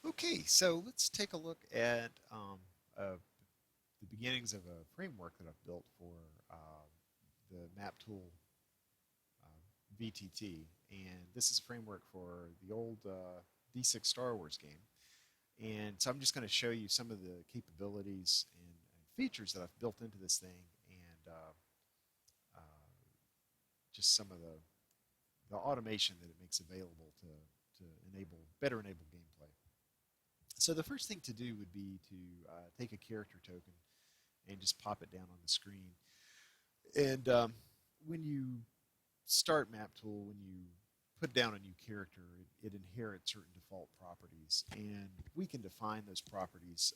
Okay, so let's take a look at the beginnings of a framework that I've built for the Maptool VTT, and this is a framework for the old D6 Star Wars game. And so I'm just going to show you some of the capabilities and features that I've built into this thing, and uh, just some of the automation that it makes available to enable gameplay. So the first thing to do would be to take a character token and just pop it down on the screen. And when you start Maptool, when you put down a new character, it inherits certain default properties, and we can define those properties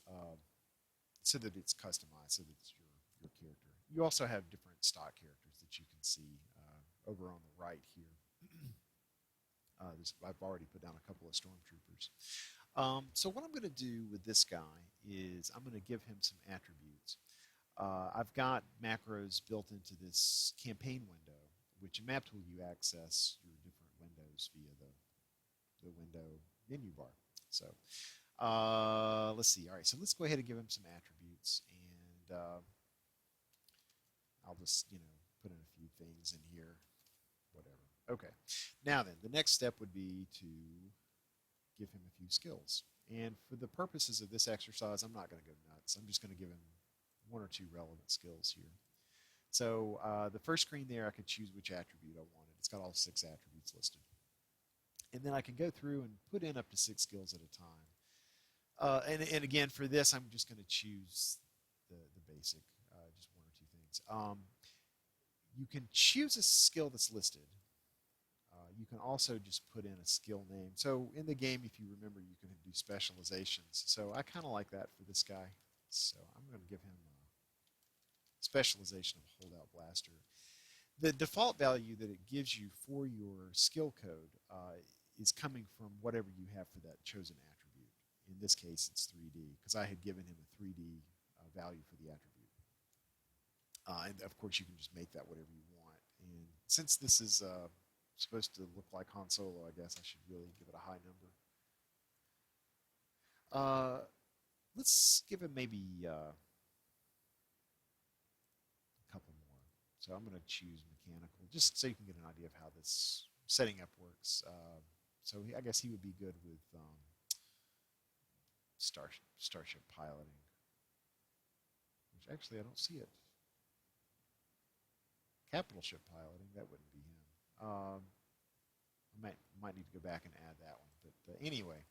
so that it's customized, so that it's your character. You also have different stock characters that you can see over on the right here. I've already put down a couple of stormtroopers. So what I'm going to do with this guy is I'm going to give him some attributes. I've got macros built into this campaign window, which in Maptool you access your different windows via the window menu bar. So let's see. All right, so let's go ahead and give him some attributes, and I'll just put in a few things in here, whatever. Okay. Now then, the next step would be to give him a few skills. And for the purposes of this exercise, I'm not going to go nuts. I'm just going to give him one or two relevant skills here. So the first screen there, I could choose which attribute I wanted. It's got all 6 attributes listed. And then I can go through and put in up to 6 skills at a time. And again, for this, I'm just going to choose the basic, just one or two things. You can choose a skill that's listed. You can also just put in a skill name. So in the game, if you remember, you can do specializations. So I kind of like that for this guy. So I'm going to give him a specialization of holdout blaster. The default value that it gives you for your skill code is coming from whatever you have for that chosen attribute. In this case, it's 3D, because I had given him a 3D value for the attribute. And of course, you can just make that whatever you want. And since this is supposed to look like Han Solo, I guess I should really give it a high number. Let's give him maybe a couple more. So I'm going to choose mechanical, just so you can get an idea of how this setting up works. So I guess he would be good with starship piloting, which actually I don't see it. Capital ship piloting, that wouldn't be him. I might need to go back and add that one. But anyway,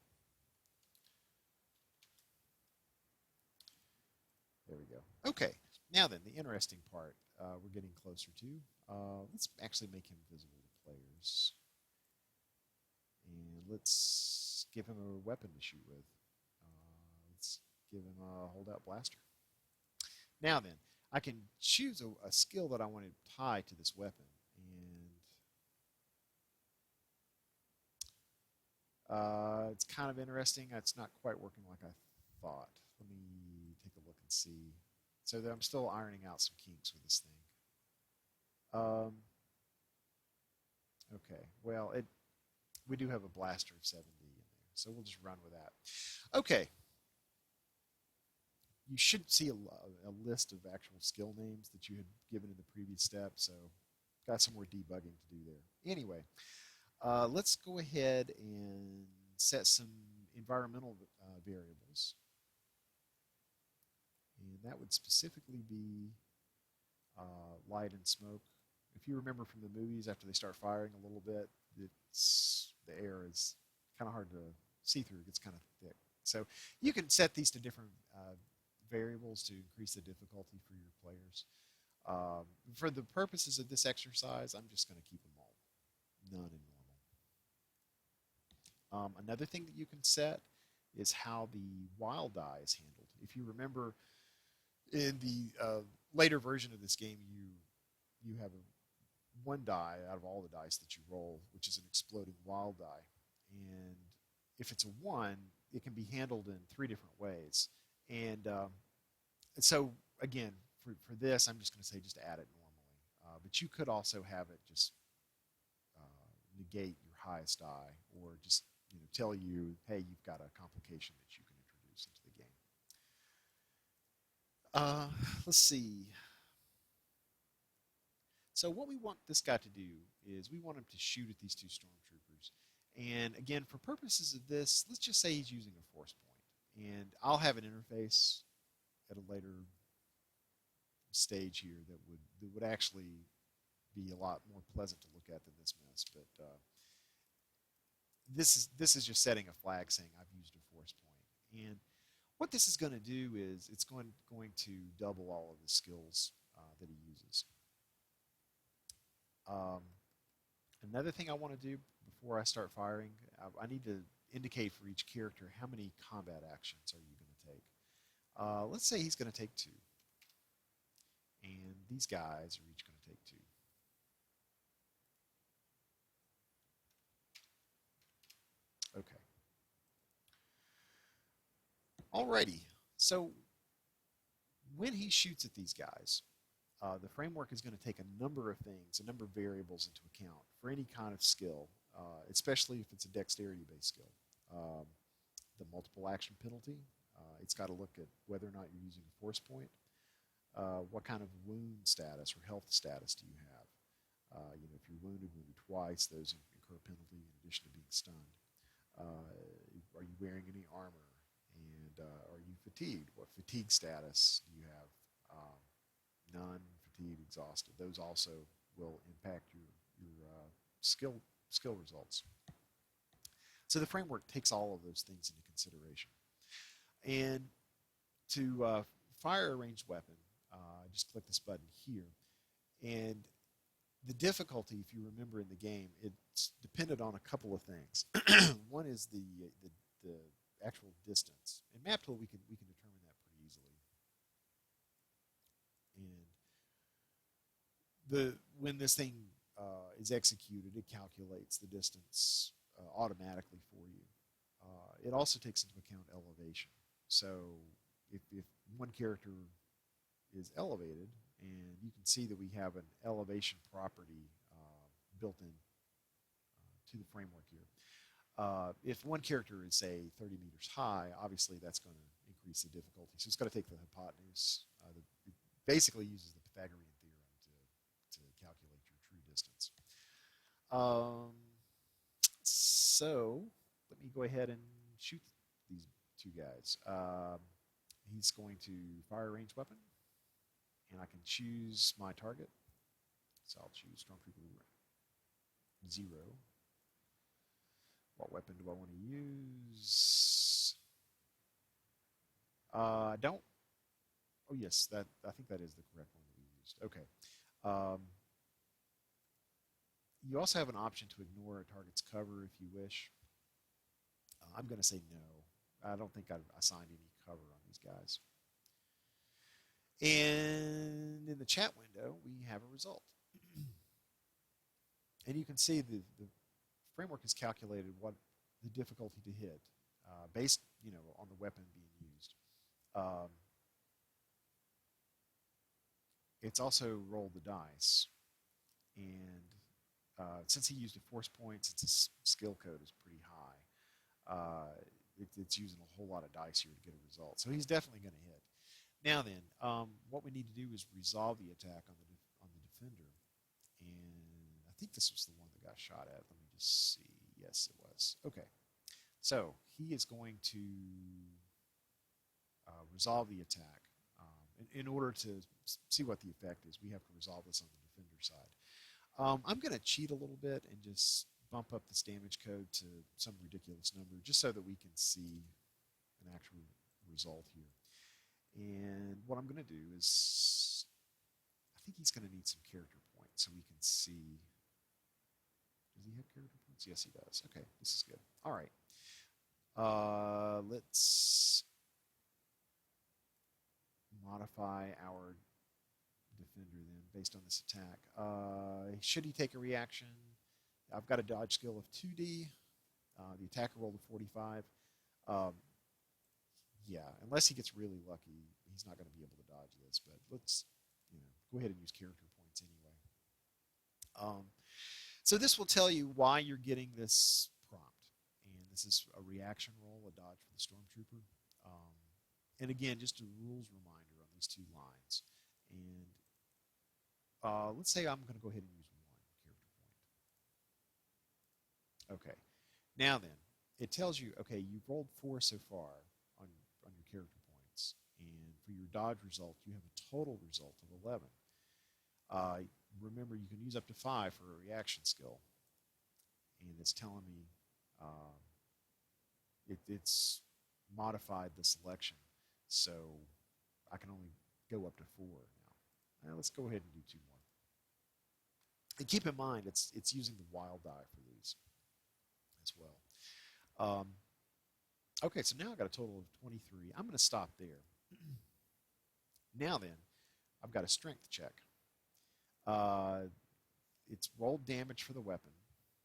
there we go. Okay, now then, the interesting part we're getting closer to. Let's actually make him visible to players. And let's give him a weapon to shoot with. Let's give him a holdout blaster. Now then, I can choose a skill that I want to tie to this weapon. It's kind of interesting. It's not quite working like I thought. Let me take a look and see. So I'm still ironing out some kinks with this thing. Okay, well, we do have a blaster of 7D in there, so we'll just run with that. Okay, you should see a list of actual skill names that you had given in the previous step, so got some more debugging to do there. Anyway, let's go ahead and set some environmental variables. And that would specifically be light and smoke. If you remember from the movies, after they start firing a little bit, the air is kind of hard to see through. It gets kind of thick. So you can set these to different variables to increase the difficulty for your players. For the purposes of this exercise, I'm just going to keep them all none and normal. Another thing that you can set is how the wild die is handled. If you remember, in the later version of this game, you have one die out of all the dice that you roll, which is an exploding wild die. And if it's a 1, it can be handled in 3 different ways. And so, again, for this, I'm just going to say just add it normally. But you could also have it just negate your highest die, or just tell you, hey, you've got a complication that you can introduce into the game. Let's see. So what we want this guy to do is we want him to shoot at these two stormtroopers. And again, for purposes of this, let's just say he's using a force point. And I'll have an interface at a later stage here that would actually be a lot more pleasant to look at than this mess. But this is just setting a flag saying I've used a force point. And what this is going to do is it's going to double all of the skills that he uses. Another thing I want to do before I start firing, I need to indicate for each character how many combat actions are you going to take. Let's say he's going to take 2. And these guys are each going to take 2. Okay. Alrighty. So when he shoots at these guys, the framework is going to take a number of things, a number of variables into account for any kind of skill, especially if it's a dexterity-based skill. The multiple action penalty, it's got to look at whether or not you're using a force point. What kind of wound status or health status do you have? If you're wounded twice, those incur a penalty in addition to being stunned. Are you wearing any armor? And are you fatigued? What fatigue status do you have? None, fatigued, exhausted. Those also will impact your skill results. So the framework takes all of those things into consideration. And to fire a ranged weapon, just click this button here. And the difficulty, if you remember in the game, it's dependent on a couple of things. One is the actual distance. In Maptool, we can determine that pretty easily. And when this thing is executed, it calculates the distance automatically for you. It also takes into account elevation. So if one character is elevated, and you can see that we have an elevation property built in to the framework here. If one character is, say, 30 meters high, obviously that's going to increase the difficulty. So it's got to take the hypotenuse. It basically uses the Pythagorean theorem to calculate your true distance. So let me go ahead and shoot these two guys. He's going to fire a ranged weapon, and I can choose my target. So I'll choose Stormtrooper 0. What weapon do I want to use? I don't. Oh yes, I think that is the correct one that we used. Okay. You also have an option to ignore a target's cover if you wish. I'm going to say no. I don't think I've assigned any cover on these guys. And in the chat window, we have a result. And you can see the framework has calculated what the difficulty to hit based, on the weapon being used. It's also rolled the dice, and since he used a force point, since his skill code is pretty high, it's using a whole lot of dice here to get a result. So he's definitely going to hit. Now then, what we need to do is resolve the attack on the defender, and I think this was the one that got shot at. Let me just see. Yes, it was. Okay. So he is going to resolve the attack. In order to see what the effect is, we have to resolve this on the defender side. I'm going to cheat a little bit and just bump up this damage code to some ridiculous number just so that we can see an actual result here. And what I'm going to do is, I think he's going to need some character points so we can see. Does he have character points? Yes, he does. Okay, this is good. All right. Let's modify our defender then based on this attack. Should he take a reaction? I've got a dodge skill of 2D. The attacker rolled a 45. Yeah, unless he gets really lucky, he's not going to be able to dodge this. But let's, go ahead and use character points anyway. So this will tell you why you're getting this prompt. And this is a reaction roll, a dodge for the stormtrooper. And again, just a rules reminder on these 2 lines. And let's say I'm going to go ahead and use 1 character point. Okay. Now then, it tells you, okay, you've rolled 4 so far on your character points. And for your dodge result, you have a total result of 11. Remember, you can use up to 5 for a reaction skill. And it's telling me it's modified the selection. So I can only go up to 4 now. Now let's go ahead and do 2 more. And keep in mind, it's using the wild die for these as well. Okay, so now I've got a total of 23. I'm going to stop there. Now then, I've got a strength check. It's rolled damage for the weapon.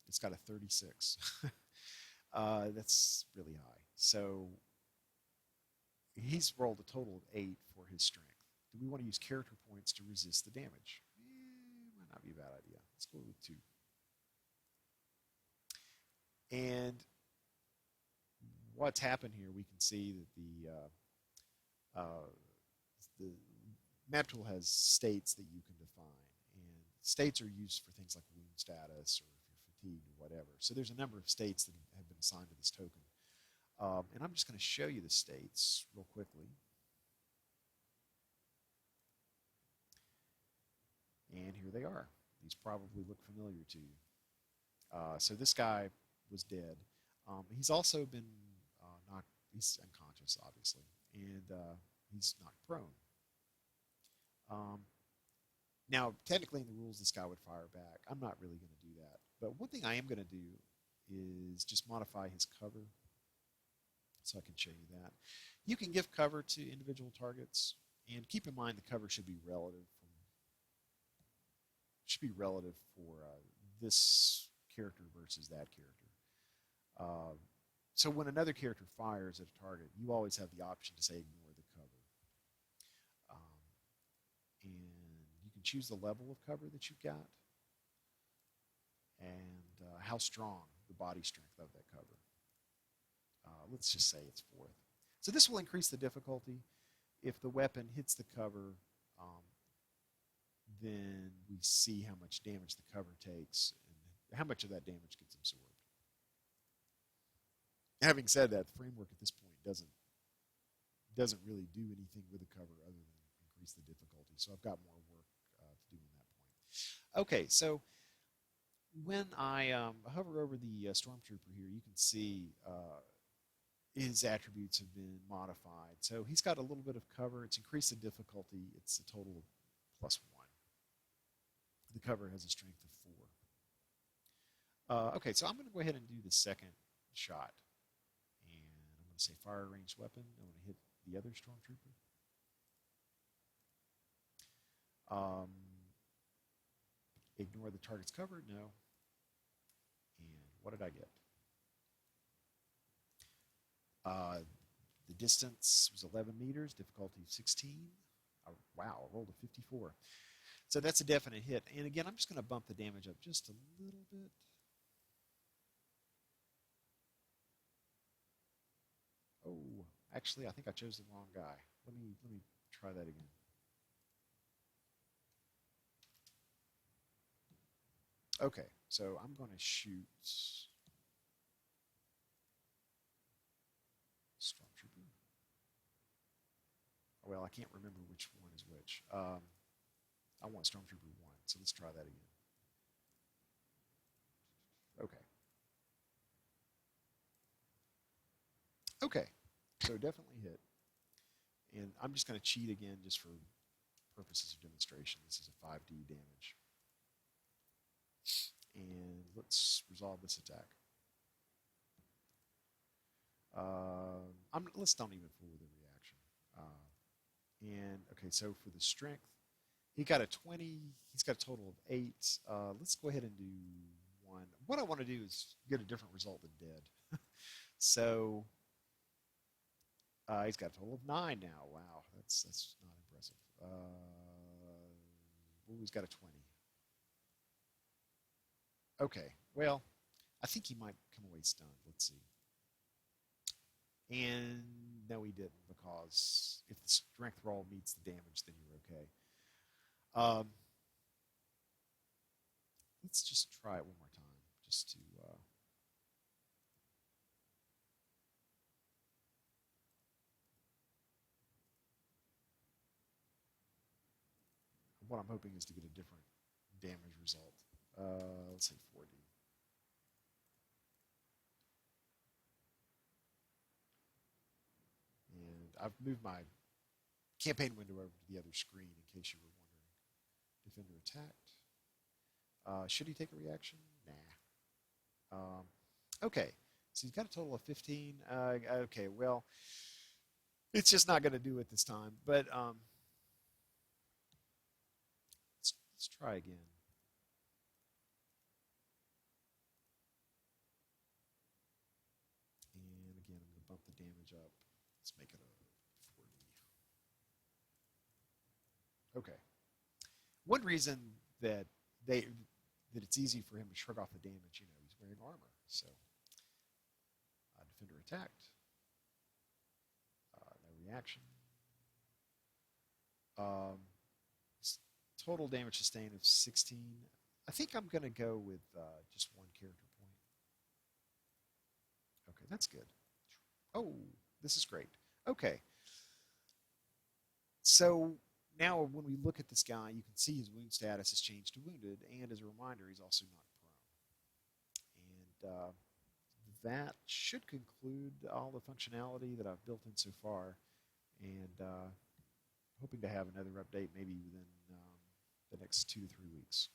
It's got a 36. That's really high. So he's rolled a total of 8 for his strength. Do we want to use character points to resist the damage? Might not be a bad idea. Let's go with 2. And what's happened here, we can see that the Maptool has states that you can define. And states are used for things like wound status or if you're fatigued or whatever. So there's a number of states that have been assigned to this token. And I'm just going to show you the states real quickly. And here they are. These probably look familiar to you. So this guy was dead. He's also been knocked, he's unconscious, obviously, and he's knocked prone. Now, technically in the rules, this guy would fire back. I'm not really going to do that. But one thing I am going to do is just modify his cover so I can show you that. You can give cover to individual targets, and keep in mind the cover should be relative for this character versus that character. So when another character fires at a target, you always have the option to say ignore the cover. And you can choose the level of cover that you've got and how strong the body strength of that cover. Let's just say it's 4th. So this will increase the difficulty. If the weapon hits the cover, then we see how much damage the cover takes and how much of that damage gets absorbed. Having said that, the framework at this point doesn't really do anything with the cover other than increase the difficulty. So I've got more work to do on that point. Okay, so when I hover over the Stormtrooper here, you can see his attributes have been modified. So he's got a little bit of cover. It's increased the difficulty. It's a total of +1. The cover has a strength of 4. Okay, so I'm going to go ahead and do the second shot. And I'm going to say fire a ranged weapon. I'm going to hit the other Stormtrooper. Ignore the target's cover? No. And what did I get? The distance was 11 meters, difficulty 16. Wow, I rolled a 54. So that's a definite hit. And again, I'm just going to bump the damage up just a little bit. Oh, actually, I think I chose the wrong guy. Let me try that again. Okay, so I'm going to shoot Stormtrooper. Well, I can't remember which one is which. I want Stormtrooper 1, so let's try that again. Okay. Okay, so definitely hit. And I'm just going to cheat again just for purposes of demonstration. This is a 5D damage. And let's resolve this attack. Let's don't even fool with the reaction. And okay, so for the strength, he got a 20. He's got a total of 8. Let's go ahead and do 1. What I want to do is get a different result than dead. So he's got a total of 9 now. Wow, that's not impressive. He's got a 20. Okay, well, I think he might come away stunned. Let's see. And no, he didn't, because if the strength roll meets the damage, then you're okay. Let's just try it one more time, just to. What I'm hoping is to get a different damage result. Let's say 40. And I've moved my campaign window over to the other screen in case you were wondering. Defender attacked. Should he take a reaction? Nah. Okay, so he's got a total of 15. Okay, well, it's just not going to do it this time. But let's try again. And again, I'm going to bump the damage up. Let's make it a 40. Okay. One reason that it's easy for him to shrug off the damage, he's wearing armor. So defender attacked. No reaction. Total damage sustained of 16. I think I'm going to go with just one character point. Okay, that's good. Oh, this is great. Okay. So now when we look at this guy, you can see his wound status has changed to wounded, and as a reminder, he's also not prone. And that should conclude all the functionality that I've built in so far, and hoping to have another update maybe within the next 2 to 3 weeks.